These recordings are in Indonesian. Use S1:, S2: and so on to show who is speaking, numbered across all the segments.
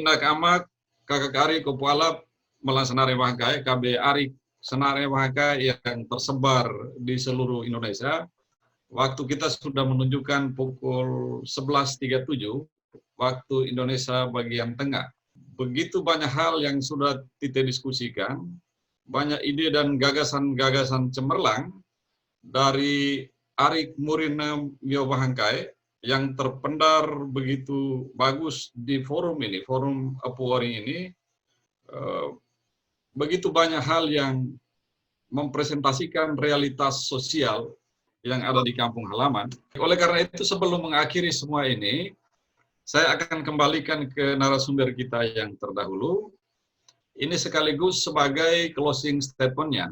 S1: Indak Amak, Kakak Ari Kepala Melansenare Wahangkai, KB Ari Senare Wahangkai yang tersebar di seluruh Indonesia. Waktu kita sudah menunjukkan pukul 11.37 waktu Indonesia bagian tengah. Begitu banyak hal yang sudah kita diskusikan, banyak ide dan gagasan-gagasan cemerlang dari Arik Murina Mio Wahangkai yang terpendar begitu bagus di forum ini, forum Apuari ini. Begitu banyak hal yang mempresentasikan realitas sosial yang ada di kampung halaman. Oleh karena itu, sebelum mengakhiri semua ini, saya akan kembalikan ke narasumber kita yang terdahulu. Ini sekaligus sebagai closing statement-nya.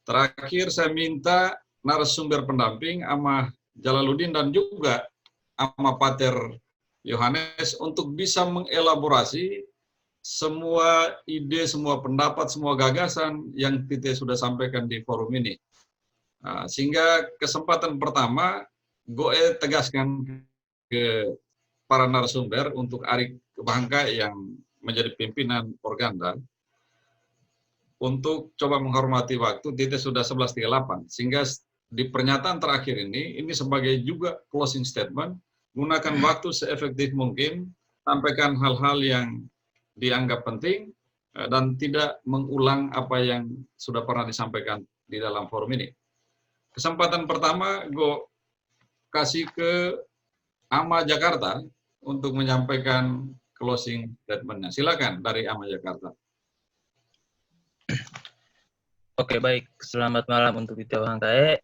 S1: Terakhir, saya minta narasumber pendamping, Amah Jalaluddin dan juga Amah Pater Yohanes untuk bisa mengelaborasi semua ide, semua pendapat, semua gagasan yang kita sudah sampaikan di forum ini. Nah, sehingga kesempatan pertama, gue tegaskan ke para narasumber untuk Arik Wahangkai yang menjadi pimpinan Organda, untuk coba menghormati waktu, kita sudah 11.38, sehingga di pernyataan terakhir ini sebagai juga closing statement, gunakan waktu seefektif mungkin, sampaikan hal-hal yang dianggap penting, dan tidak mengulang apa yang sudah pernah disampaikan di dalam forum ini. Kesempatan pertama, gue kasih ke Ama Jakarta untuk menyampaikan closing statement-nya. Silakan dari Ama Jakarta.
S2: Oke, baik. Selamat malam untuk Tite Wahangkai.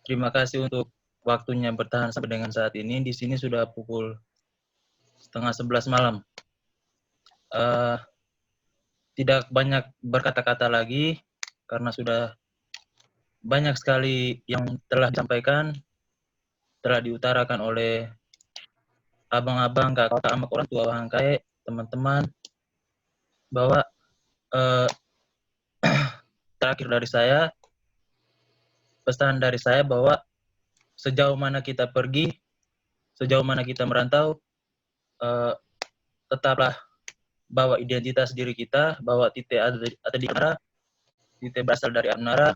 S2: Terima kasih untuk waktunya bertahan sampai dengan saat ini. Di sini sudah pukul 10:30 malam. Tidak banyak berkata-kata lagi, karena sudah banyak sekali yang telah disampaikan, telah diutarakan oleh abang-abang, kakak, amak, orang tua Wahangkai, teman-teman, bahwa terakhir dari saya, pesan dari saya bahwa sejauh mana kita pergi, sejauh mana kita merantau, tetaplah bawa identitas diri kita, bahwa Tite ada di Anara, Tite berasal dari Anara,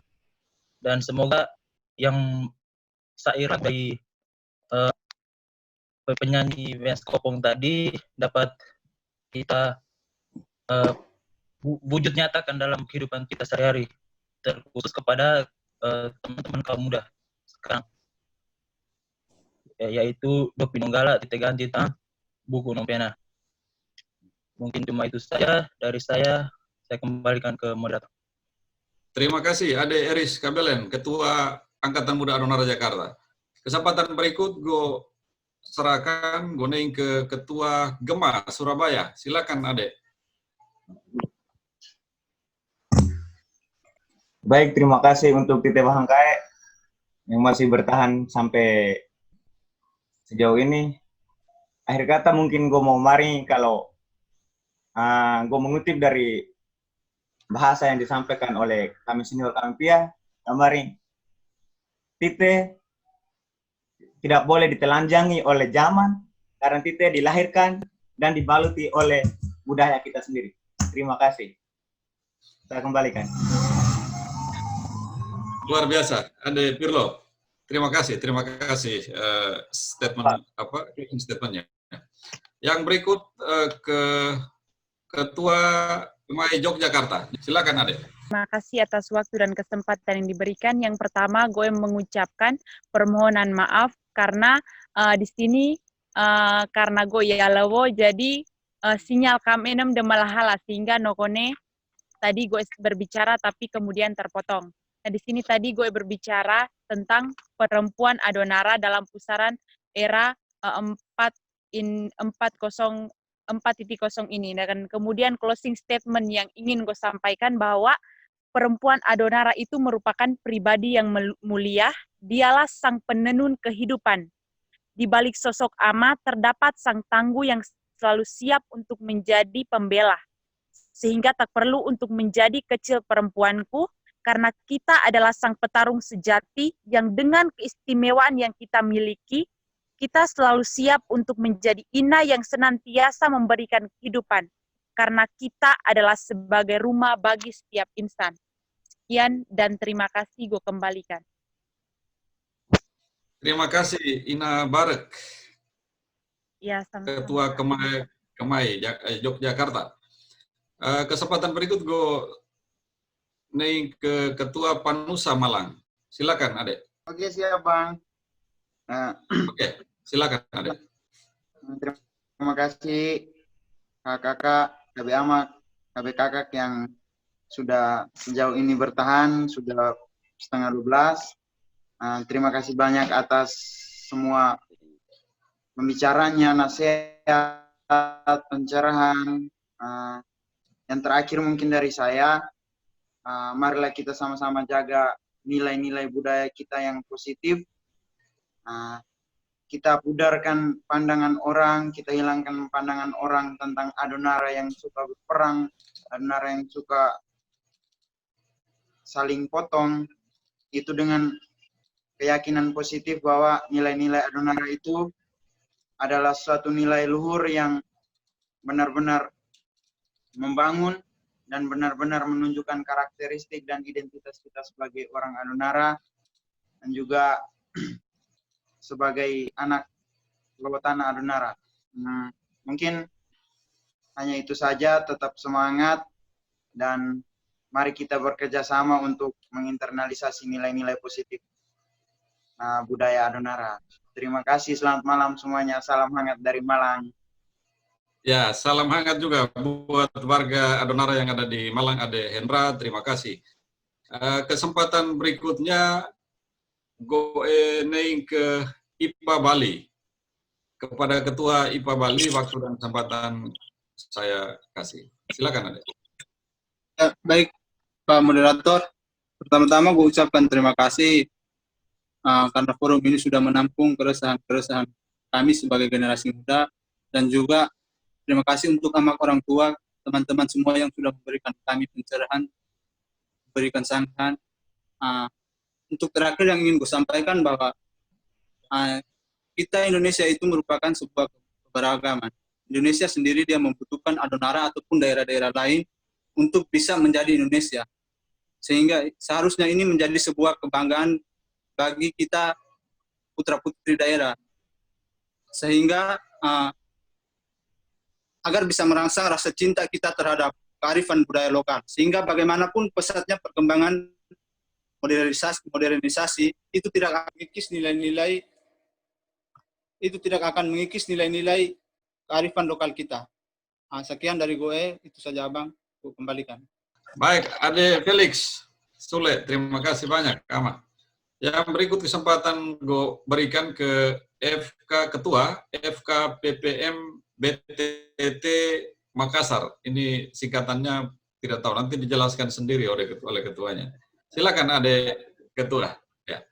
S2: dan semoga yang sairat dari penyanyi Wens Kopong tadi dapat kita wujud nyatakan dalam kehidupan kita sehari-hari, terkhusus kepada teman-teman kaum muda sekarang, yaitu Dopi Nunggala, Tite ganti tang buku nompena. Mungkin cuma itu saja dari saya kembalikan ke moderator.
S1: Terima kasih, Ade Eris Kabelen, Ketua Angkatan Muda Adonara Jakarta. Kesempatan berikut gue serahkan gue ke Ketua Gema Surabaya. Silakan, Ade.
S3: Baik, terima kasih untuk Tite Wahangkai yang masih bertahan sampai sejauh ini. Akhir kata mungkin gue mau mari kalau gue mengutip dari bahasa yang disampaikan oleh kami senior kami Pia, kemarin Tite tidak boleh ditelanjangi oleh zaman, karena Tite dilahirkan dan dibaluti oleh budaya kita sendiri. Terima kasih. Saya kembalikan.
S1: Luar biasa, Ade Pirlo. Terima kasih statementnya. Yang berikut ke Ketua PMI Yogyakarta. Silakan, Ade.
S4: Terima kasih atas waktu dan kesempatan yang diberikan. Yang pertama, gue mengucapkan permohonan maaf karena di sini karena gue ya lewo, jadi sinyal kamenem demalahala sehingga nokone tadi gue berbicara tapi kemudian terpotong. Nah, di sini tadi gue berbicara tentang perempuan Adonara dalam pusaran era 4.0 ini. Dan kemudian closing statement yang ingin gue sampaikan bahwa perempuan Adonara itu merupakan pribadi yang mulia, dialah sang penenun kehidupan. Di balik sosok Ama terdapat sang tangguh yang selalu siap untuk menjadi pembela. Sehingga tak perlu untuk menjadi kecil perempuanku, karena kita adalah sang petarung sejati yang dengan keistimewaan yang kita miliki, kita selalu siap untuk menjadi ina yang senantiasa memberikan kehidupan, karena kita adalah sebagai rumah bagi setiap insan. Sekian dan terima kasih, gue kembalikan.
S1: Terima kasih Ina Barek,
S4: Ya, sama-sama.
S1: Ketua Kemai Yogyakarta. Kesempatan berikut gue naik ke Ketua Panusa Malang. Silakan, Adek.
S5: Oke, siap, Bang.
S1: Oke, silakan, Adek.
S5: Terima kasih kakak, KB Amak, KB kakak yang sudah sejauh ini bertahan, sudah setengah 12. Terima kasih banyak atas semua pembicaranya, nasihat, pencerahan. Yang terakhir mungkin dari saya, marilah kita sama-sama jaga nilai-nilai budaya kita yang positif. Kita pudarkan pandangan orang, kita hilangkan pandangan orang tentang Adonara yang suka berperang, Adonara yang suka saling potong. Itu dengan keyakinan positif bahwa nilai-nilai Adonara itu adalah suatu nilai luhur yang benar-benar membangun dan benar-benar menunjukkan karakteristik dan identitas kita sebagai orang Adonara dan juga sebagai anak bawah tanah Adonara. Mungkin hanya itu saja, tetap semangat dan mari kita bekerja sama untuk menginternalisasi nilai-nilai positif budaya Adonara. Terima kasih, selamat malam semuanya. Salam hangat dari Malang.
S1: Ya, salam hangat juga buat warga Adonara yang ada di Malang, Ade Hendra. Terima kasih. Kesempatan berikutnya, gue naik ke IPA Bali. Kepada Ketua IPA Bali, waktu dan kesempatan saya kasih. Silakan, Ade.
S6: Baik, Pak Moderator. Pertama-tama gue ucapkan terima kasih karena forum ini sudah menampung keresahan-keresahan kami sebagai generasi muda, dan juga terima kasih untuk amak orang tua, teman-teman semua yang sudah memberikan kami pencerahan, memberikan saran. Untuk terakhir yang ingin gue sampaikan bahwa kita Indonesia itu merupakan sebuah keberagaman. Indonesia sendiri dia membutuhkan Adonara ataupun daerah-daerah lain untuk bisa menjadi Indonesia. Sehingga seharusnya ini menjadi sebuah kebanggaan bagi kita putra-putri daerah. Sehingga agar bisa merangsang rasa cinta kita terhadap kearifan budaya lokal. Sehingga bagaimanapun pesatnya perkembangan modernisasi itu tidak akan mengikis nilai-nilai kearifan lokal kita. Sekian dari gue, itu saja Abang, gue kembalikan.
S1: Baik, Ade Felix Sule, terima kasih banyak, Amat. Yang berikut kesempatan gue berikan ke FK Ketua, FK PPM BTT Makassar. Ini singkatannya tidak tahu, nanti dijelaskan sendiri oleh ketuanya. Silakan Ade Ketua. Ya.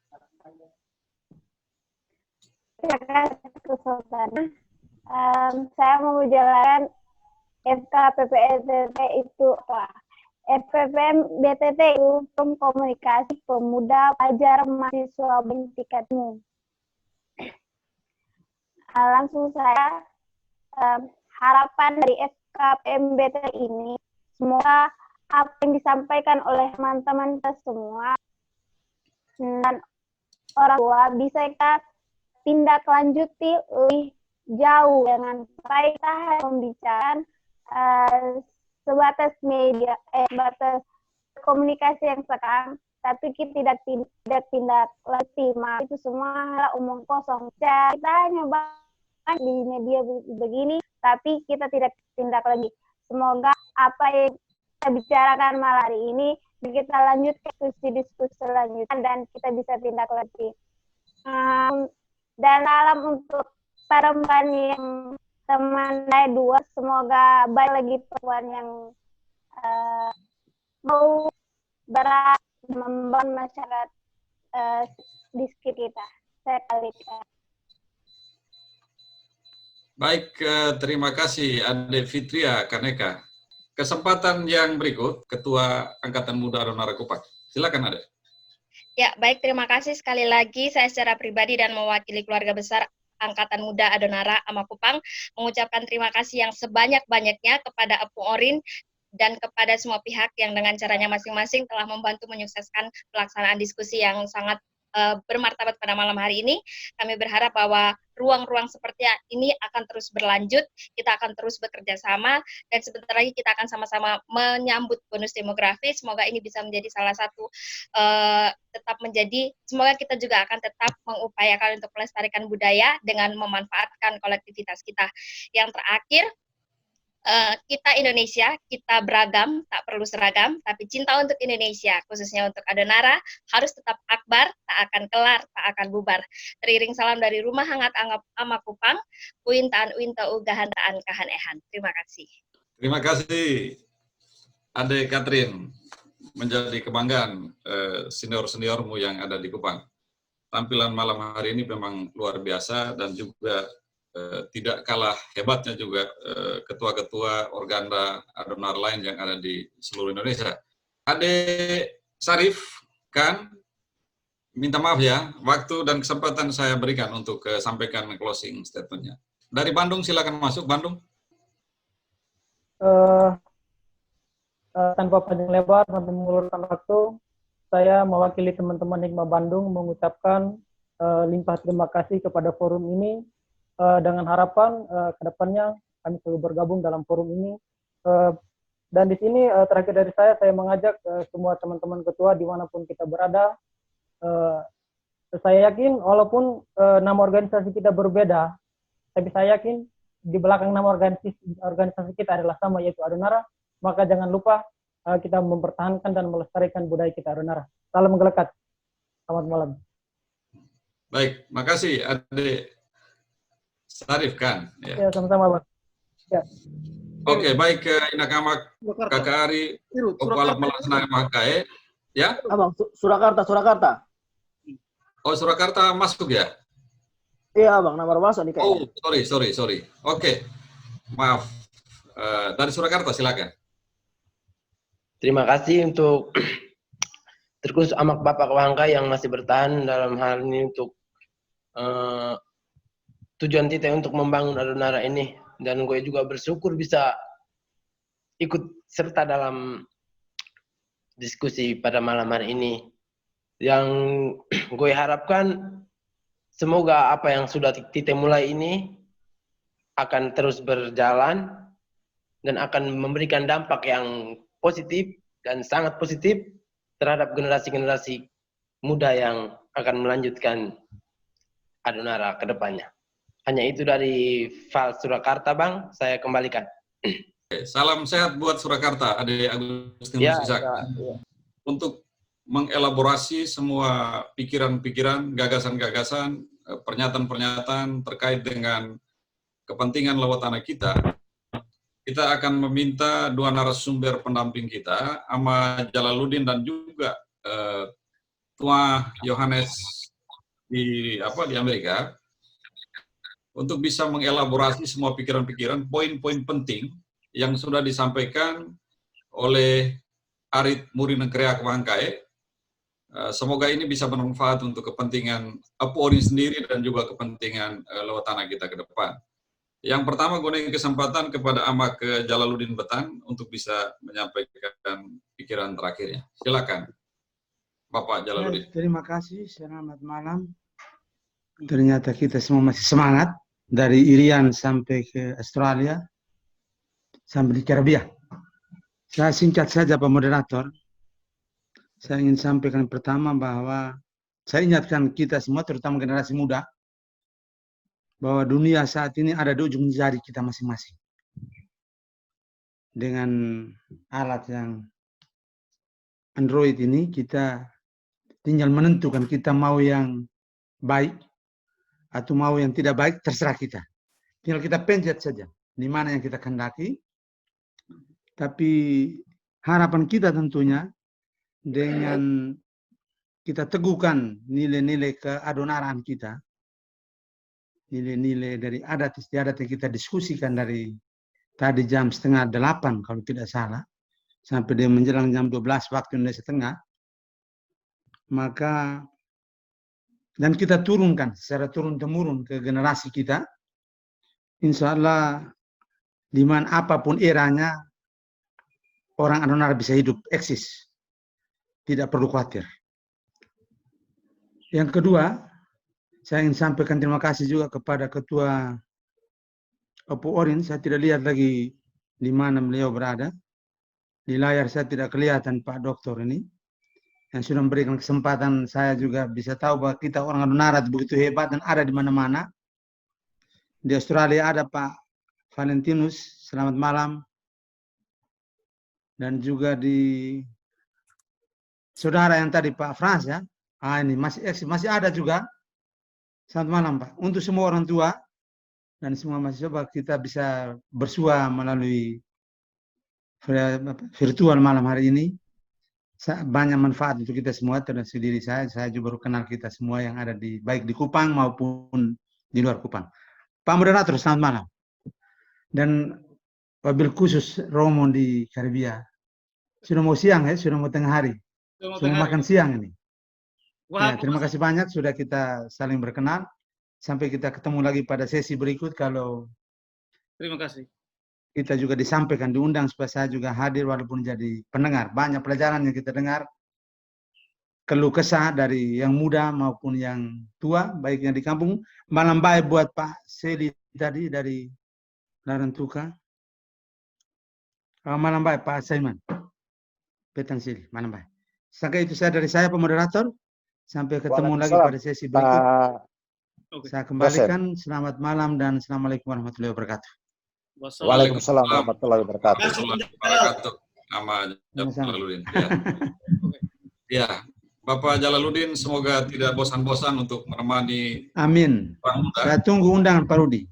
S7: Terima kasih kesempatan. Saya mau menjelaskan FK PPBTT itu apa? FPPM BTT itu komunikasi pemuda pelajar mahasiswa tingkat umum. Langsung saya harapan dari FKPM BTT ini, semoga apa yang disampaikan oleh teman-teman kita semua dan orang tua bisa kita tindak lanjuti lebih jauh dengan baik. Kita membicarakan sebatas media, sebatas komunikasi yang sekarang, tapi kita tidak tindak lanjuti. Itu semua hal omong kosong. Kita hanya bahas di media begini, tapi kita tidak tindak lagi. Semoga apa yang kita bicarakan malam hari ini kita lanjut ke diskusi selanjutnya dan kita bisa tindak lanjuti. Dan salam untuk perempuan yang teman saya dua, semoga baik lagi perempuan yang mau berat membangun masyarakat di sekitar kita. Saya kalikan.
S1: Baik, terima kasih Ade Fitria Kaneka. Kesempatan yang berikut, Ketua Angkatan Muda Adonara Kupak. Silakan Ade.
S8: Ya, baik, terima kasih sekali lagi. Saya secara pribadi dan mewakili keluarga besar Angkatan Muda Adonara Amakupang mengucapkan terima kasih yang sebanyak-banyaknya kepada Apung Orin dan kepada semua pihak yang dengan caranya masing-masing telah membantu menyukseskan pelaksanaan diskusi yang sangat bermartabat pada malam hari ini. Kami berharap bahwa ruang-ruang seperti ini akan terus berlanjut, kita akan terus bekerja sama, dan sebentar lagi kita akan sama-sama menyambut bonus demografi. Semoga ini bisa menjadi salah satu, semoga kita juga akan tetap mengupayakan untuk melestarikan budaya dengan memanfaatkan kolektivitas kita. Yang terakhir, kita Indonesia, kita beragam, tak perlu seragam, tapi cinta untuk Indonesia, khususnya untuk Adonara, harus tetap akbar, tak akan kelar, tak akan bubar. Teriring salam dari Rumah Hangat Amakupang, Uintaan Uinta Ugahan Taan Kahan Ehan. Terima kasih.
S1: Terima kasih, Ade Katrin, menjadi kebanggaan senior-seniormu yang ada di Kupang. Tampilan malam hari ini memang luar biasa dan juga tidak kalah hebatnya juga ketua-ketua organda Adonar lain yang ada di seluruh Indonesia. Ade Sarif, kan, minta maaf ya, waktu dan kesempatan saya berikan untuk sampaikan closing statement-nya. Dari Bandung, silakan masuk, Bandung.
S9: Tanpa panjang lebar, tanpa mengulurkan waktu, saya mewakili teman-teman Hikmah Bandung mengucapkan limpah terima kasih kepada forum ini, dengan harapan kedepannya kami selalu bergabung dalam forum ini. Dan di sini terakhir dari saya mengajak semua teman-teman ketua dimanapun kita berada. Saya yakin walaupun nama organisasi kita berbeda, tapi saya yakin di belakang nama organisasi kita adalah sama, yaitu Adonara. Maka jangan lupa kita mempertahankan dan melestarikan budaya kita Adonara. Salam Gelekat. Selamat malam.
S1: Baik, makasih Ade Sarif, kan.
S9: Ya, sama-sama, Bang. Ya.
S1: Oke, baik, Inakamak, Kakak Ari, Opalap Melaksana Makae, ya?
S10: Abang, Surakarta.
S1: Oh, Surakarta masuk ya?
S10: Iya, Abang, nomor masuk nih kayaknya.
S1: Oh, sorry. Oke, maaf. Dari Surakarta, silakan.
S11: Terima kasih untuk terkhusus Amak Bapak Wangkai yang masih bertahan dalam hal ini untuk tujuan kita untuk membangun Adonara ini, dan gue juga bersyukur bisa ikut serta dalam diskusi pada malam hari ini. Yang gue harapkan semoga apa yang sudah kita mulai ini akan terus berjalan dan akan memberikan dampak yang positif dan sangat positif terhadap generasi-generasi muda yang akan melanjutkan Adonara ke depannya. Hanya itu dari Val Surakarta, Bang. Saya kembalikan.
S1: Salam sehat buat Surakarta, Ade Agustinus Isak.
S10: Ya.
S1: Untuk mengelaborasi semua pikiran-pikiran, gagasan-gagasan, pernyataan-pernyataan terkait dengan kepentingan lewat tanah kita akan meminta dua narasumber pendamping kita, Ahmad Jalaluddin dan juga Tua Yohanes di Amerika, untuk bisa mengelaborasi semua pikiran-pikiran, poin-poin penting yang sudah disampaikan oleh Arit Murinegreak Wangkai. Semoga ini bisa bermanfaat untuk kepentingan Apuori sendiri dan juga kepentingan lewat tanah kita ke depan. Yang pertama, gunakan kesempatan kepada Ahmad Jalaluddin Betang untuk bisa menyampaikan pikiran terakhirnya. Silakan, Bapak Jalaluddin.
S12: Terima kasih, selamat malam. Ternyata kita semua masih semangat. Dari Irian sampai ke Australia, sampai di Karibia. Saya singkat saja, Pak Moderator. Saya ingin sampaikan pertama bahwa saya ingatkan kita semua, terutama generasi muda, bahwa dunia saat ini ada di ujung jari kita masing-masing. Dengan alat yang Android ini, kita tinggal menentukan kita mau yang baik atau mau yang tidak baik, terserah kita. Tinggal kita pencet saja di mana yang kita kehendaki. Tapi harapan kita tentunya dengan kita teguhkan nilai-nilai keadonaraan kita, nilai-nilai dari adat istiadat yang kita diskusikan dari tadi jam 7:30 kalau tidak salah, sampai dia menjelang jam 12 waktu Indonesia Tengah, maka dan kita turunkan secara turun-temurun ke generasi kita, insya Allah di mana apapun eranya orang Adonara bisa hidup, eksis, tidak perlu khawatir. Yang kedua, saya ingin sampaikan terima kasih juga kepada Ketua Oppo Orin. Saya tidak lihat lagi di mana beliau berada. Di layar saya tidak kelihatan Pak Doktor ini, yang sudah memberikan kesempatan saya juga bisa tahu bahwa kita orang Adonara begitu hebat dan ada di mana-mana. Di Australia ada Pak Valentinus, selamat malam. Dan juga di saudara yang tadi Pak Frans ya, ini masih ada juga. Selamat malam Pak. Untuk semua orang tua dan semua mahasiswa kita bisa bersua melalui virtual malam hari ini. Banyak manfaat untuk kita semua, termasuk diri saya juga baru kenal kita semua yang ada baik di Kupang maupun di luar Kupang. Pak Moderator, selamat malam. Dan wabil khusus Romo di Karibia. Sudah mau siang ya, sudah mau tengah hari. Sudah mau makan siang ini. Ya, terima kasih banyak sudah kita saling berkenan. Sampai kita ketemu lagi pada sesi berikut kalau
S13: terima kasih.
S12: Kita juga disampaikan, diundang supaya saya juga hadir walaupun jadi pendengar. Banyak pelajaran yang kita dengar. Keluh kesah dari yang muda maupun yang tua, baik yang di kampung. Malam baik buat Pak Seli tadi dari Larantuka. Malam baik Pak Saiman. Petang Seli, malam baik. Sampai itu saya dari saya, Pak Moderator. Sampai ketemu lagi pada sesi berikut. Saya kembalikan. Selamat malam dan Assalamualaikum warahmatullahi wabarakatuh.
S14: Waalaikumsalam warahmatullahi wabarakatuh.
S1: Nama Jalaluddin. Ya, Bapak Jalaluddin semoga tidak bosan-bosan untuk menemani.
S12: Amin. Saya tunggu undangan Pak Rudi.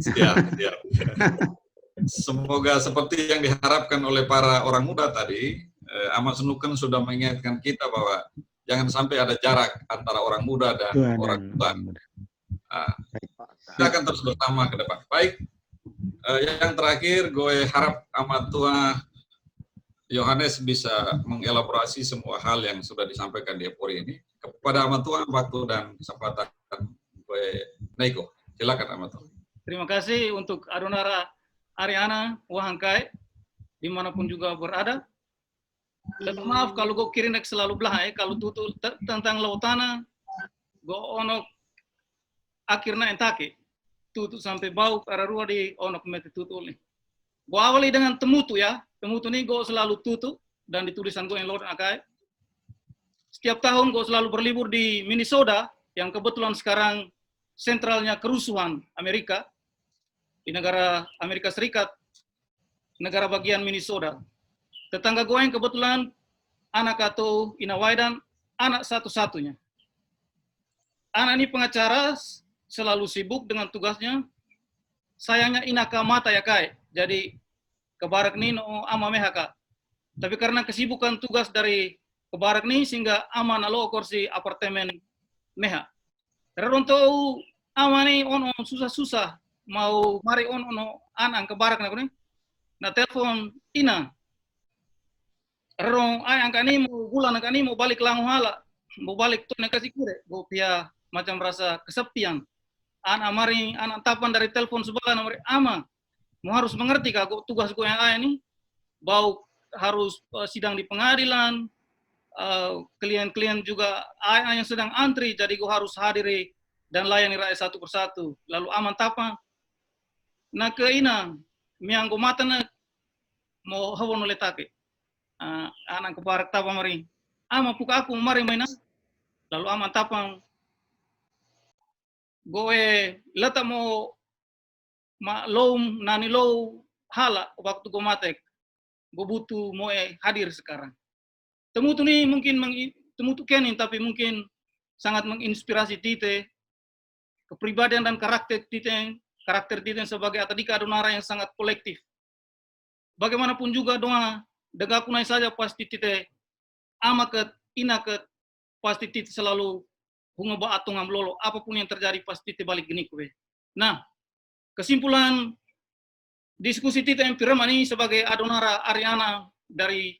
S1: Siap. Semoga seperti yang diharapkan oleh para orang muda tadi, Ahmad Sunukan sudah mengingatkan kita bahwa jangan sampai ada jarak antara orang muda dan orang tua. Kita akan terus bersama ke depan. Baik. Yang terakhir, gue harap amat tua Yohanes bisa mengelaborasi semua hal yang sudah disampaikan di Epori ini. Kepada amat tua, waktu dan kesempatan gue Neiko. Silakan amat tua.
S13: Terima kasih untuk Adonara Ariana Wahangkai, dimanapun juga berada. Dan maaf kalau gue kirinek selalu belah kalau tutul tentang lautana, gue onok akhirnya entake. Tutu sampai bau para ruah di onok meti tutu ini. Gue awali dengan temutu ya. Temutu ini gue selalu tutu dan di tulisan gue yang Lord Akai. Setiap tahun gue selalu berlibur di Minnesota yang kebetulan sekarang sentralnya kerusuhan Amerika di negara Amerika Serikat, negara bagian Minnesota. Tetangga gue yang kebetulan anak atau Inawaidan, anak satu-satunya. Anak ini pengacara, selalu sibuk dengan tugasnya. Sayangnya inaka mata ya kai. Jadi kebarak ni no ama mehaka. Tapi karena kesibukan tugas dari kebarak ni sehingga ama nalo kursi apartemen meha. Teronto ama ni ono susah-susah mau mari ono anak kebarak na ni. Na telepon ina. Rong ay angkani mau bulan angkani mau balik langu hala. Mau balik tuh nekasi kure. Go pia macam rasa kesepian. Anak tapan dari telepon sebelah nomor ama mau harus mengerti kak tugas gue yang ini bau harus sidang di pengadilan, klien-klien juga yang sedang antri, jadi gue harus hadiri dan layani rakyat satu persatu. Lalu aman tapan nah ke ina miang gue mata na mau hawa noletake anak keparak tapan mari ama puka aku mari mainan. Lalu aman tapan gue letak mau nani low hala waktu gue matek gue butuh mau hadir sekarang. Temutu nih mungkin temutu kenin tapi mungkin sangat menginspirasi Tite, kepribadian dan karakter Tite sebagai atadika Adonara yang sangat kolektif. Bagaimanapun juga doa degakunai saja pasti Tite ama ke ina ke pasti Tite selalu bunga ba atong amlolo, apapun yang terjadi pasti balik gini kue. Nah, kesimpulan diskusi Tite Empirema ini sebagai Adonara Ariana dari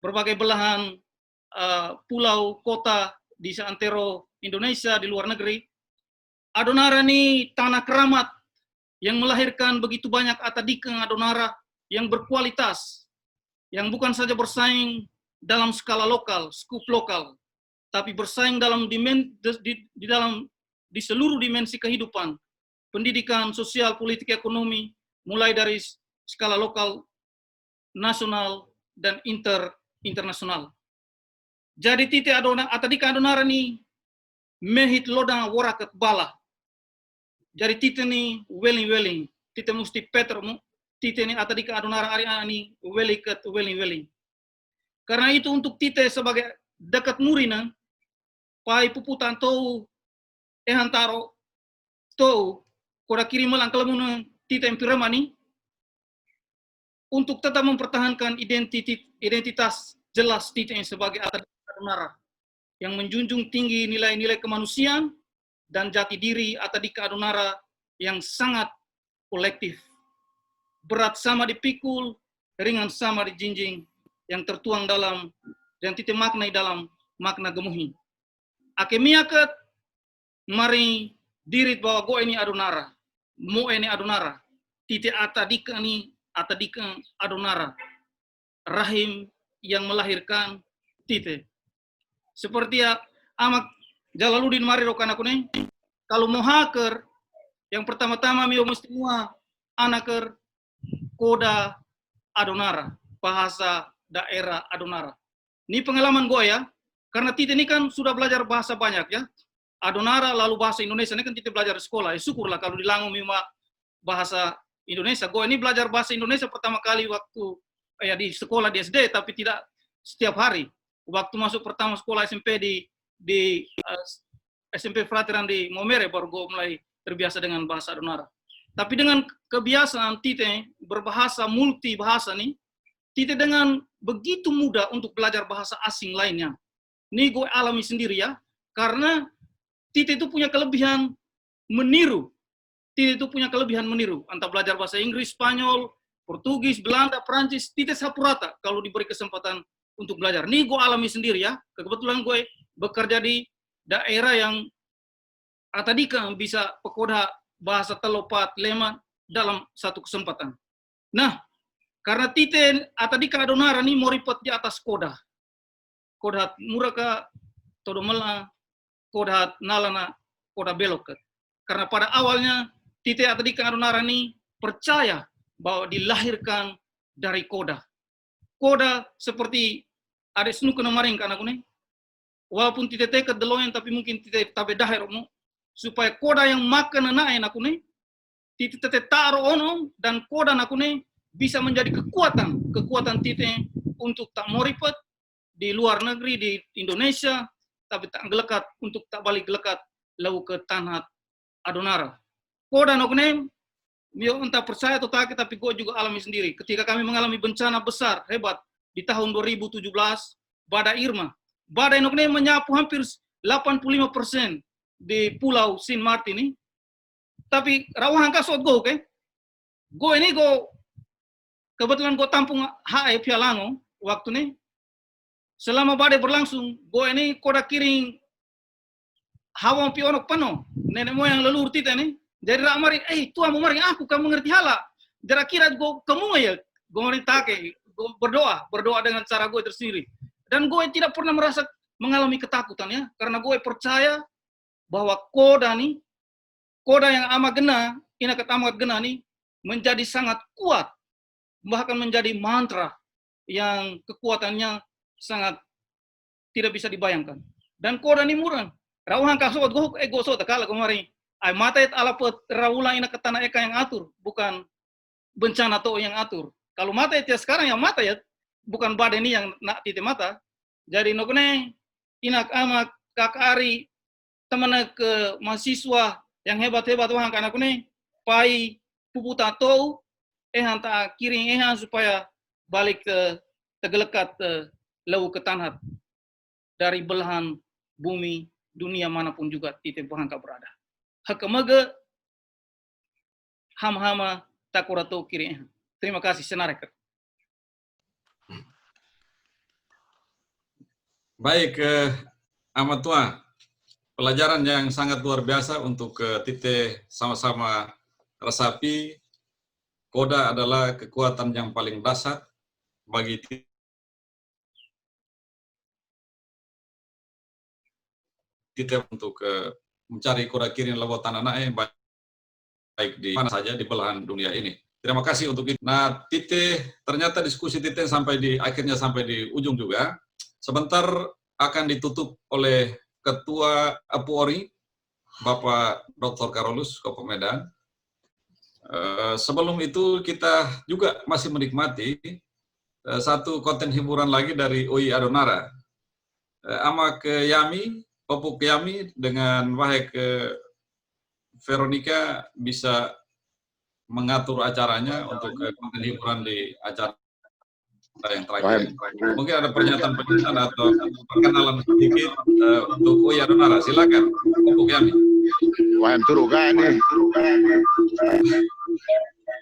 S13: berbagai belahan pulau, kota, di seantero Indonesia, di luar negeri. Adonara ini tanah keramat yang melahirkan begitu banyak atadikeng Adonara yang berkualitas, yang bukan saja bersaing dalam skala lokal, skup lokal, tapi bersaing dalam di seluruh dimensi kehidupan, pendidikan, sosial, politik, ekonomi, mulai dari skala lokal, nasional, dan internasional. Jadi tite atadika Adonara ni mehit lodang warakat bala. Jadi tite ni weling-weling, tite musti Peter tite ni atadika Adonara ari ani welikat weling-weling. Karena itu untuk tite sebagai dekat murina, pai puputan tou ehantaro tou koda kirim melang kelamun tite empiramani untuk tetap mempertahankan identitas jelas tite sebagai atadika Adonara yang menjunjung tinggi nilai-nilai kemanusiaan dan jati diri atadika Adonara yang sangat kolektif. Berat sama dipikul, ringan sama dijinjing, yang tertuang dalam, yang tite maknai dalam makna gemuhi. Akemiaket, mari dirit bahwa go ini Adonara, mo ini Adonara, tite atadika ini atadika Adonara, rahim yang melahirkan tite. Seperti ya amak Jalaluddin mari rokan aku nih. Kalau mau hacker, yang pertama-tama mio mesti mua anaker koda Adonara, bahasa daerah Adonara. Ini pengalaman gue ya, karena tite ini kan sudah belajar bahasa banyak ya. Adonara lalu bahasa Indonesia ini kan tite belajar di sekolah. Ya, syukurlah kalau di Lango mima bahasa Indonesia. Gue ini belajar bahasa Indonesia pertama kali waktu ya di sekolah di SD, tapi tidak setiap hari. Waktu masuk pertama sekolah SMP di SMP Frateran di Momere baru gue mulai terbiasa dengan bahasa Adonara. Tapi dengan kebiasaan tite berbahasa multi bahasa nih, tite dengan begitu mudah untuk belajar bahasa asing lainnya. Ini gue alami sendiri ya, karena tite itu punya kelebihan meniru. Tite itu punya kelebihan meniru. Entah belajar bahasa Inggris, Spanyol, Portugis, Belanda, Prancis, tite sapu rata kalau diberi kesempatan untuk belajar. Ini gue alami sendiri ya. Kebetulan gue bekerja di daerah yang atadika bisa pekoda bahasa telopat lema dalam satu kesempatan. Nah, karena tite atadika Adonara ini mau ripot di atas koda. Koda muraka, todomela, koda nalana, koda belok. Karena pada awalnya tite atadika Adonara ini percaya bahwa dilahirkan dari koda. Koda seperti ada senu kena maring kan aku nih. Walaupun tite teket deloyen tapi mungkin tite tabe dahir mo supaya koda yang makan naen aku nih tite tete taro ono dan koda aku nih bisa menjadi kekuatan tite untuk tak mau ribet di luar negeri di Indonesia tapi tak gelekat untuk tak balik gelekat lau ke tanah Adonara. Koda aku nih dia entah percaya atau tak tapi gue juga alami sendiri ketika kami mengalami bencana besar hebat di tahun 2017 badai Irma. Badai ini menyapu hampir 85% di Pulau Saint Martin ini. Tapi rawahan kasut gue, okay? Gue ini kebetulan gue tampung HE Pialango waktu ini. Selama badai berlangsung, gue ini koda kiring hawa pionok penuh. Nenek moyang leluhur tita ini. Jadi rak mari, tuan mau mari aku kamu ngerti hala. Jadi kira gue kamu ya, gue mari take, gue berdoa dengan cara gue tersendiri. Dan gue tidak pernah merasa mengalami ketakutan ya, karena gue percaya bahwa koda yang amat gena, inakat amat gena nih, menjadi sangat kuat, bahkan menjadi mantra yang kekuatannya sangat tidak bisa dibayangkan. Dan koda ini murah. Rauhan kasut gue sota kala kemarin. Ay mata ala pet rawulang ina ketana eka yang atur, bukan bencana to yang atur. Kalau mata itu sekarang yang mata ya, bukan badai ini yang nak tite mata. Jadi nokne inak ama kakari teman ke mahasiswa yang hebat-hebat wahang kan aku nih pai puputa to hanta kiring supaya balik ke tegelekat lau ke tanah dari belahan bumi dunia manapun juga tite wahangka berada. Hakamaga ham-hama takurato kiring. Terima kasih senarek.
S1: Baik, amat tua, pelajaran yang sangat luar biasa untuk Tite sama-sama resapi. Koda adalah kekuatan yang paling dasar bagi Tite untuk mencari koda kiri lewat tanah naik, baik di mana saja di belahan dunia ini. Terima kasih untuk itu. Nah, Tite, ternyata diskusi Tite akhirnya sampai di ujung juga. Sebentar akan ditutup oleh Ketua APORI, Bapak Dr. Carolus Kopo Medan. Sebelum itu kita juga masih menikmati satu konten hiburan lagi dari OI Adonara. Ama ke Yami, Popuk Yami dengan Wahai ke Veronica bisa mengatur acaranya untuk konten hiburan di acara yang terakhir. Mungkin ada pernyataan atau perkenalan sedikit untuk OI Adonara. Silakan, Popuk Yami.
S14: Wahai turuga ini.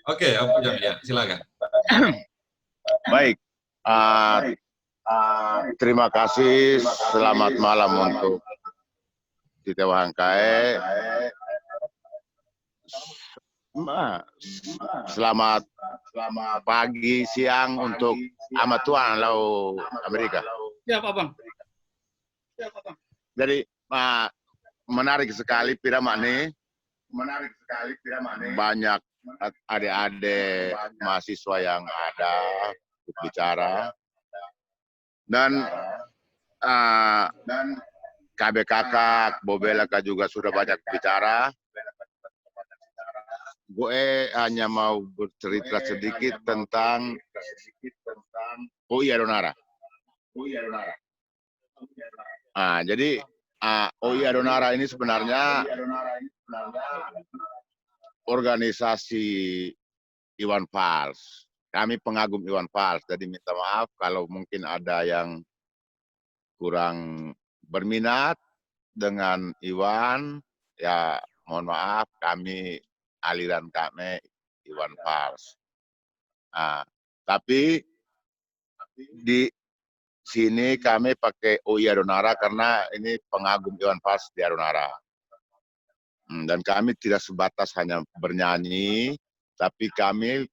S1: Oke, Popuk Yami, ya, silakan.
S14: Baik. Terima kasih. Selamat malam untuk Tite Wahangkae. Selamat pagi, siang untuk amat tuan lau Amerika.
S13: Siap, Abang.
S14: Jadi menarik sekali Pirama ini. Banyak adik-adik mahasiswa yang ada bicara dan KBKK, Bobelaka juga sudah banyak bicara. Gue hanya mau bercerita sedikit tentang OI Adonara. Jadi OI Adonara ini sebenarnya organisasi Iwan Fals. Kami pengagum Iwan Fals, jadi minta maaf kalau mungkin ada yang kurang berminat dengan Iwan, ya mohon maaf, aliran kami Iwan Fals. Tapi di sini kami pakai OI Adonara karena ini pengagum Iwan Fals di Adonara. Dan kami tidak sebatas hanya bernyanyi, tapi kami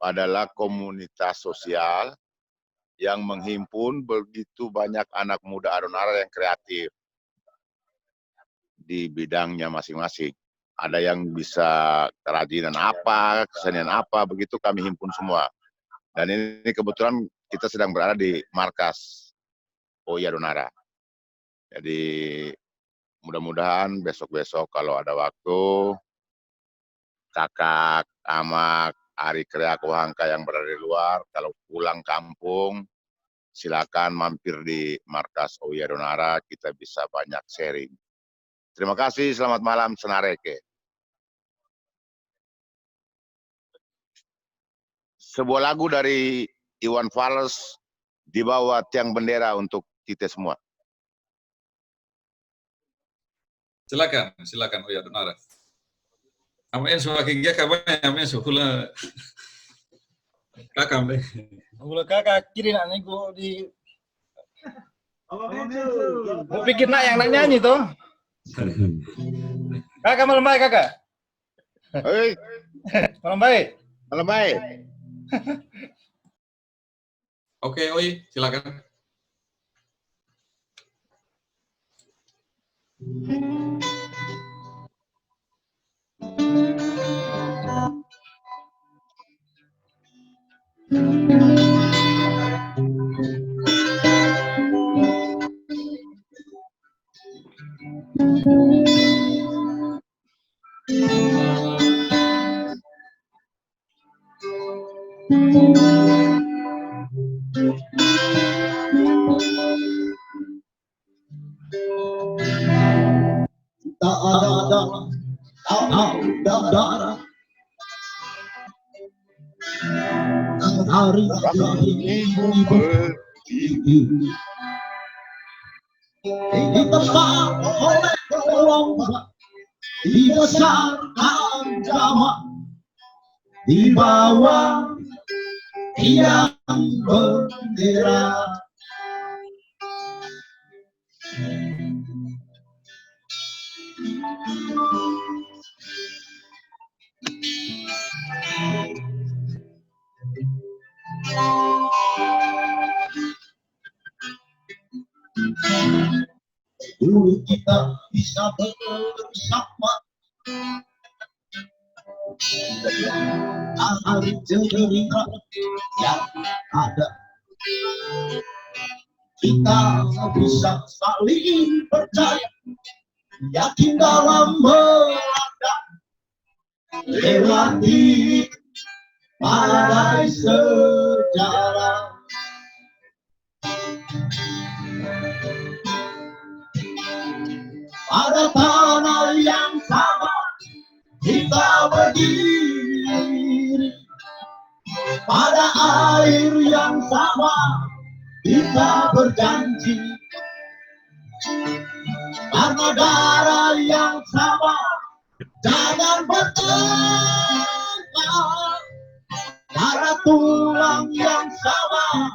S14: adalah komunitas sosial yang menghimpun begitu banyak anak muda Adonara yang kreatif di bidangnya masing-masing. Ada yang bisa kerajinan apa, kesenian apa, begitu kami himpun semua. Dan ini kebetulan kita sedang berada di markas OI Adonara. Jadi mudah-mudahan besok-besok kalau ada waktu, kakak, amak, Ari Kreak Wahangka yang berada di luar, kalau pulang kampung, silakan mampir di markas OI Adonara, kita bisa banyak sharing. Terima kasih, selamat malam, Senareke. Sebuah lagu dari Iwan Fals di bawah tiang bendera untuk kita semua.
S1: Silakan OI Adonara. Amin semakin dia kabarnya amin sukula kakak deh.
S15: Gula kakak kiri nak nego di. Mau pikir nak yang nak nyanyi tuh. Kakak malam baik kakak.
S14: Hei.
S15: Malam baik.
S14: Malam baik.
S1: Oke, OI, silakan.
S16: Hari ditebak oleh gelombang, dibesarkan zaman di bawah tiang bendera. Dulu kita bisa bersama hari cerita yang ada. Kita bisa saling percaya, yakin dalam melangkah lewati badai sejarah. Pada tanah yang sama kita berdiri, pada air yang sama kita berjanji, karena darah yang sama jangan bertengkar, darah tulang yang sama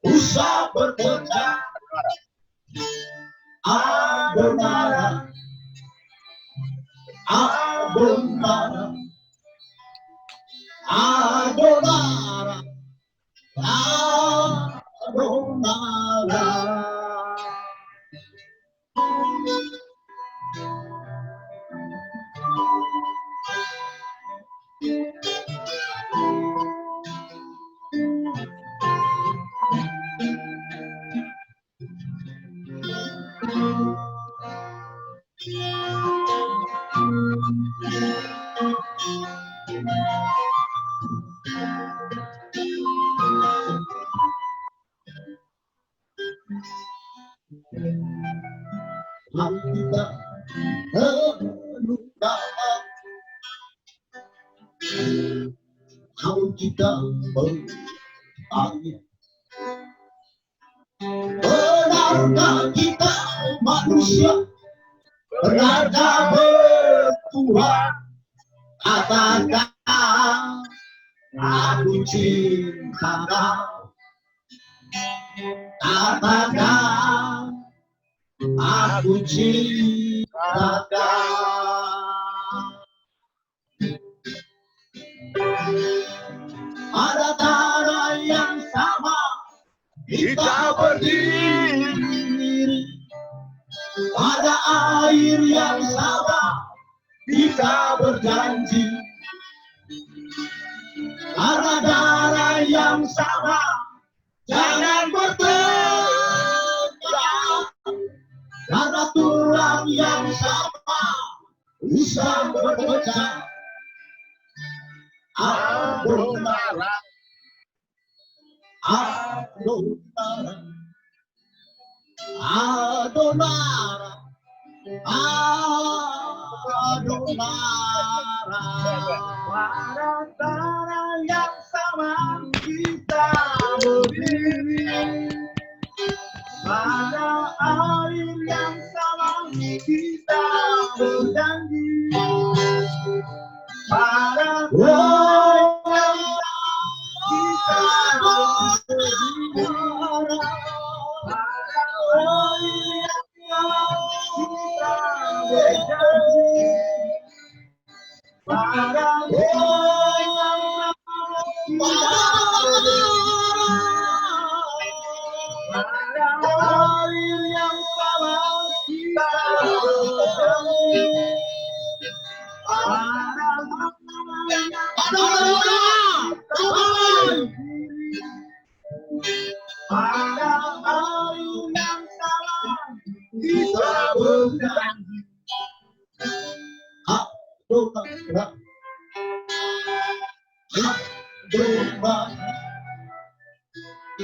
S16: usah berpecah. Adonara, Adonara, Adonara, Adonara. Kita terluka, namun kita bertanya, benarkah kita manusia? Benarkah bertuhan? Katakan aku cinta kau, katakan aku cinta kau. Pada tanah yang sama kita berdiri, pada air yang sama kita berjanji, karena darah yang sama jangan bertengkar, karena tulang yang sama usah berpecah. Adonara, Adonara, Adonara, Adonara. Pada tanah yang sama kita berdiri, pada air yang sama kita berjanji, pada tulang kita berdiri, pada air yang sama kita berjanji, pada tulang kita berdiri, pada air yang sama kita berjanji. Pada air yang sama kita berjanji.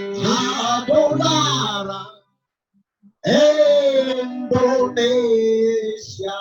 S16: Adonara, Adonara, Indonesia.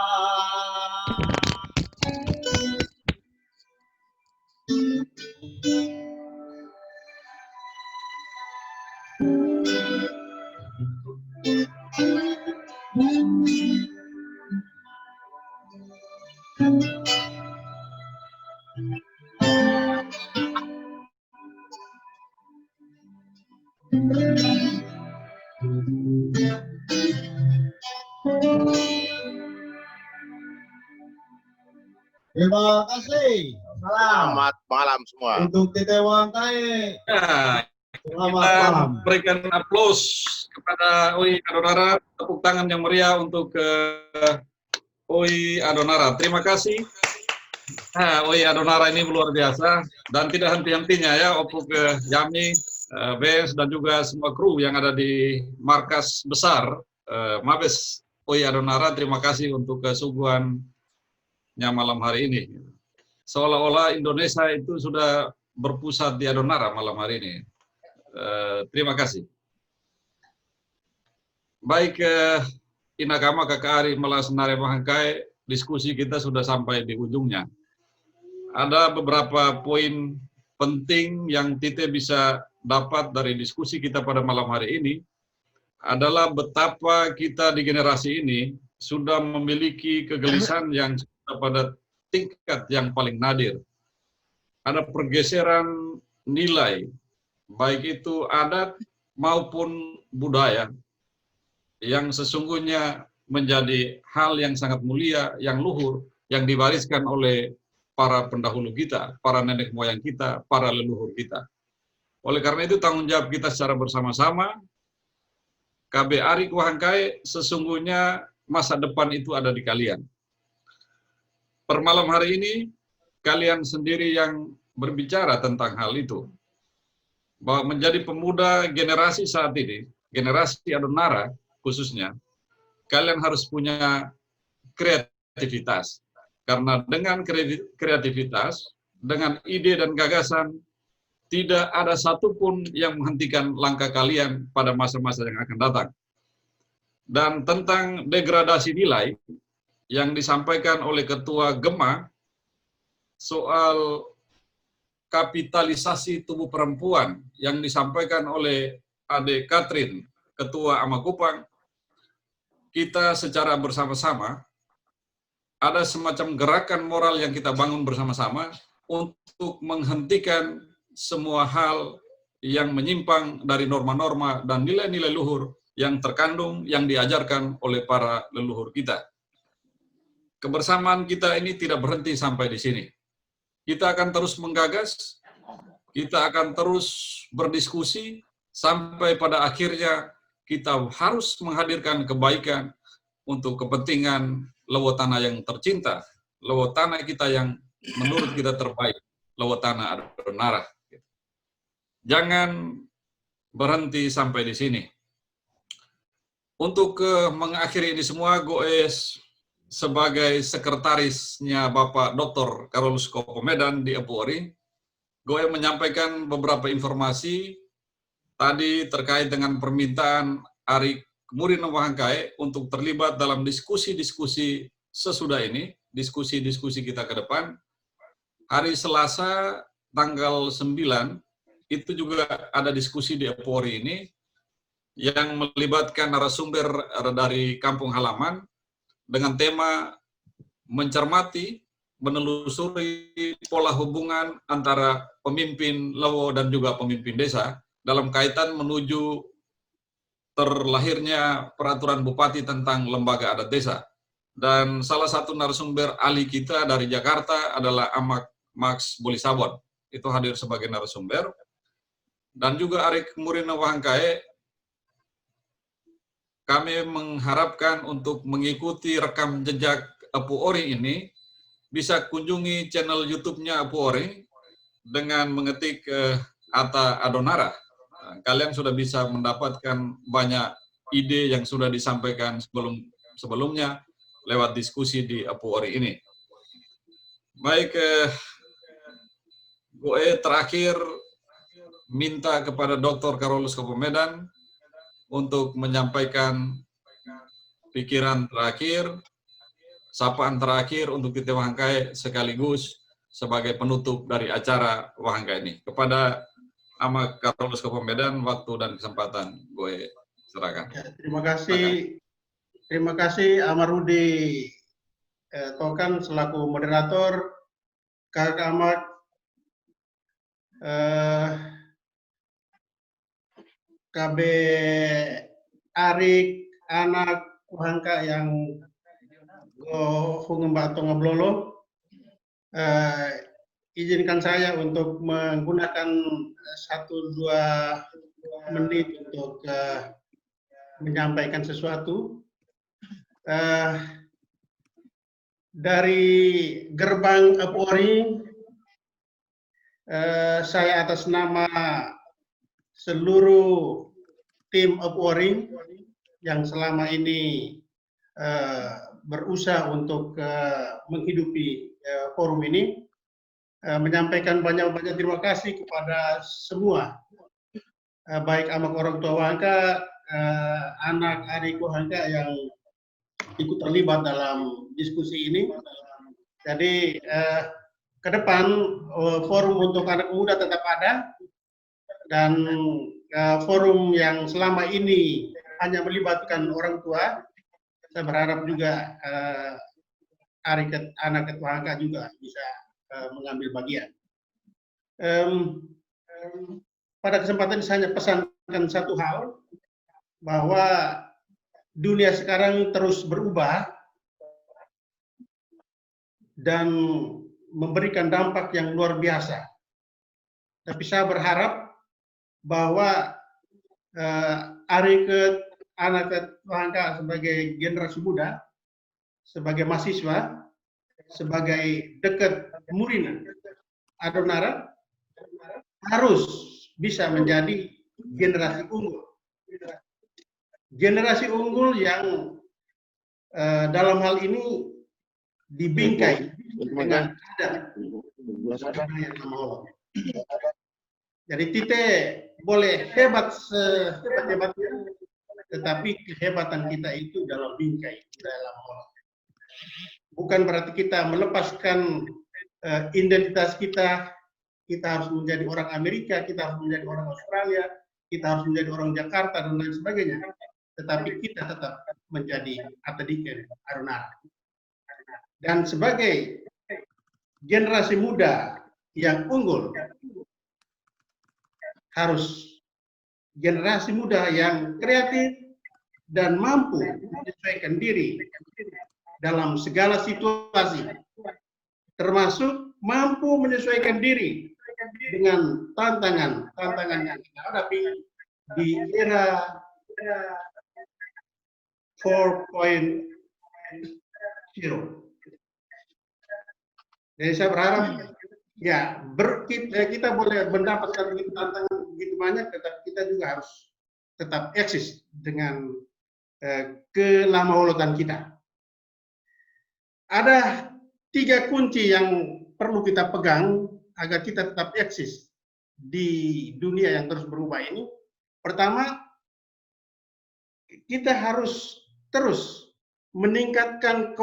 S16: Terima kasih. Salam
S14: Selamat malam semua.
S16: untuk Tite Wangkai.
S1: Ya,
S16: Selamat
S1: kita
S16: malam.
S1: berikan aplaus kepada UI Adonara, tepuk tangan yang meriah untuk UI Adonara. Terima kasih. Nah, UI Adonara ini luar biasa dan tidak henti-hentinya ya untuk Yami, Bes dan juga semua kru yang ada di markas besar Mabes UI Adonara. Terima kasih untuk kesuguhannya malam hari ini. Seolah-olah Indonesia itu sudah berpusat di Adonara malam hari ini. Terima kasih. Baik, Inakama Kakak Ari Melasnare Mahangkai, diskusi kita sudah sampai di ujungnya. Ada beberapa poin penting yang Tite bisa dapat dari diskusi kita pada malam hari ini, adalah betapa kita di generasi ini sudah memiliki kegelisahan yang pada tingkat yang paling nadir. Ada pergeseran nilai, baik itu adat maupun budaya, yang sesungguhnya menjadi hal yang sangat mulia, yang luhur, yang diwariskan oleh para pendahulu kita, para nenek moyang kita, para leluhur kita. Oleh karena itu tanggung jawab kita secara bersama-sama, KB Ari Wahangkai, sesungguhnya masa depan itu ada di kalian. Per malam hari ini, kalian sendiri yang berbicara tentang hal itu. Bahwa menjadi pemuda generasi saat ini, generasi Adonara khususnya, kalian harus punya kreativitas. Karena dengan kreativitas, dengan ide dan gagasan, tidak ada satupun yang menghentikan langkah kalian pada masa-masa yang akan datang. Dan tentang degradasi nilai, yang disampaikan oleh Ketua Gema soal kapitalisasi tubuh perempuan yang disampaikan oleh Ade Katrin, Ketua Amakupang, kita secara bersama-sama ada semacam gerakan moral yang kita bangun bersama-sama untuk menghentikan semua hal yang menyimpang dari norma-norma dan nilai-nilai luhur yang terkandung, yang diajarkan oleh para leluhur kita. Kebersamaan kita ini tidak berhenti sampai di sini. Kita akan terus menggagas, kita akan terus berdiskusi, sampai pada akhirnya kita harus menghadirkan kebaikan untuk kepentingan Lewotana yang tercinta, Lewotana kita yang menurut kita terbaik, Lewotana Adonara. Jangan berhenti sampai di sini. Untuk mengakhiri ini semua, Goes sebagai sekretarisnya Bapak Dr. Carolus Kopomedan di Apuori, Goes menyampaikan beberapa informasi tadi terkait dengan permintaan Ari Kemurin Wahangkai untuk terlibat dalam diskusi-diskusi sesudah ini, diskusi-diskusi kita ke depan. Hari Selasa tanggal 9, itu juga ada diskusi di Apuori ini, yang melibatkan narasumber dari kampung halaman, dengan tema mencermati, menelusuri pola hubungan antara pemimpin Lewo dan juga pemimpin desa dalam kaitan menuju terlahirnya peraturan bupati tentang lembaga adat desa. Dan salah satu narasumber ahli kita dari Jakarta adalah Amak Max Bolisabon. Itu hadir sebagai narasumber. Dan juga Arik Murina Wahangkai, kami mengharapkan untuk mengikuti rekam jejak Apuori ini, bisa kunjungi channel YouTube-nya Apuori dengan mengetik Atta Adonara. Kalian sudah bisa mendapatkan banyak ide yang sudah disampaikan sebelumnya lewat diskusi di Apuori ini. Baik, gue terakhir minta kepada Dr. Carolus Kopomedan untuk menyampaikan pikiran terakhir, sapaan terakhir untuk Tite Wahangkai sekaligus sebagai penutup dari acara Wahangkai ini. Kepada Amak Carolus Kopomedan, waktu dan kesempatan gue serahkan.
S17: Ya, terima kasih Amarudi Tokan selaku moderator, Kak Amak, KB Arik, anak Wahangkai yang hungum bato ngoblolo, izinkan saya untuk menggunakan 1-2 menit untuk menyampaikan sesuatu. Dari gerbang Polri, saya atas nama seluruh tim Polri yang selama ini berusaha untuk menghidupi forum ini, menyampaikan banyak-banyak terima kasih kepada semua, baik amak orang tua Wangka, anak adikku Wangka yang ikut terlibat dalam diskusi ini. Jadi ke depan forum untuk anak muda tetap ada, dan forum yang selama ini hanya melibatkan orang tua, saya berharap juga anak ketua Angka juga bisa mengambil bagian. Pada kesempatan ini saya hanya pesankan satu hal, bahwa dunia sekarang terus berubah dan memberikan dampak yang luar biasa. Tapi saya berharap bahwa anak Angka sebagai generasi muda, sebagai mahasiswa, sebagai dekat Murina Adonara, harus bisa menjadi generasi unggul. Generasi unggul yang dalam hal ini dibingkai dengan adat budaya sama Allah. Jadi Tite boleh hebat sehebat-hebatnya, tetapi kehebatan kita itu dalam bingkai, dalam Allah. Bukan berarti kita melepaskan identitas kita, kita harus menjadi orang Amerika, kita harus menjadi orang Australia, kita harus menjadi orang Jakarta, dan lain sebagainya. Tetapi kita tetap menjadi Atadiken Adonara. Dan sebagai generasi muda yang unggul, harus generasi muda yang kreatif dan mampu menyesuaikan diri dalam segala situasi, termasuk mampu menyesuaikan diri dengan tantangan yang kita hadapi di era 4.0. Jadi saya berharap ya kita boleh mendapatkan tantangan begitu banyak, tetapi kita juga harus tetap eksis dengan kelamaulotan kita. Ada 3 kunci yang perlu kita pegang agar kita tetap eksis di dunia yang terus berubah ini. Pertama, kita harus terus meningkatkan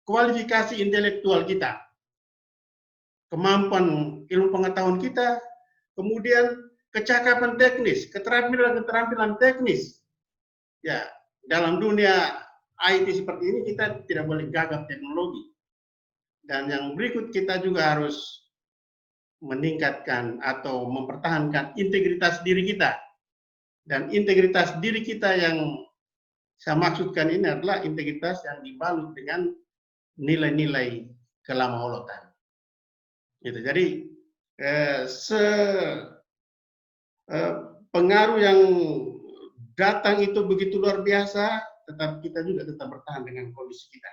S17: kualifikasi intelektual kita, kemampuan ilmu pengetahuan kita, kemudian kecakapan teknis, keterampilan teknis. Ya, dalam dunia IT seperti ini kita tidak boleh gagap teknologi. Dan yang berikut, kita juga harus meningkatkan atau mempertahankan integritas diri kita. Dan integritas diri kita yang saya maksudkan ini adalah integritas yang dibalut dengan nilai-nilai kelamaulotan. Gitu. Jadi pengaruh yang datang itu begitu luar biasa, tetapi kita juga tetap bertahan dengan kondisi kita.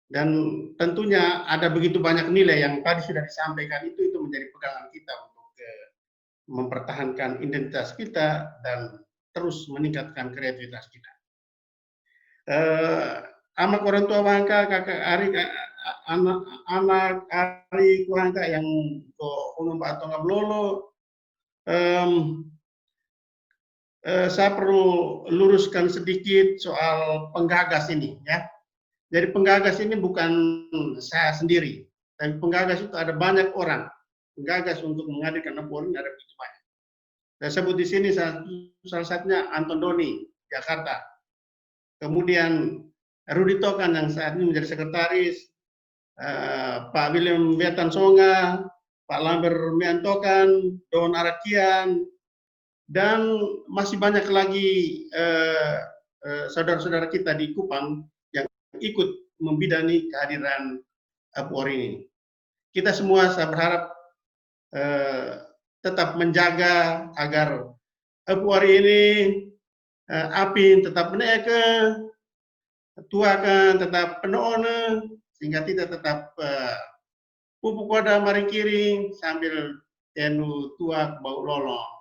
S17: Dan tentunya ada begitu banyak nilai yang tadi sudah disampaikan, itu menjadi pegangan kita untuk mempertahankan identitas kita dan terus meningkatkan kreativitas kita. Amak orang tua Wangka, kakak Ari, anak Ari Wangka yang unum atau ngablolo, saya perlu luruskan sedikit soal penggagas ini, ya. Jadi penggagas ini bukan saya sendiri, tapi penggagas itu ada banyak orang. Penggagas untuk menghadirkan Polri ada begitu banyak. Saya sebut di sini salah satunya Anton Doni, Jakarta. Kemudian Rudi Tokan yang saat ini menjadi sekretaris, Pak William Wetan Songa, Pak Lambert Miantokan, Don Arakian, dan masih banyak lagi saudara-saudara kita di Kupang yang ikut membidani kehadiran Apuori ini. Kita semua saya berharap tetap menjaga agar Apuori ini api tetap menaik tuakan tetap penuhnya sehingga kita tetap pupuk wadah mari kiring sambil tenu tuak bau lolo.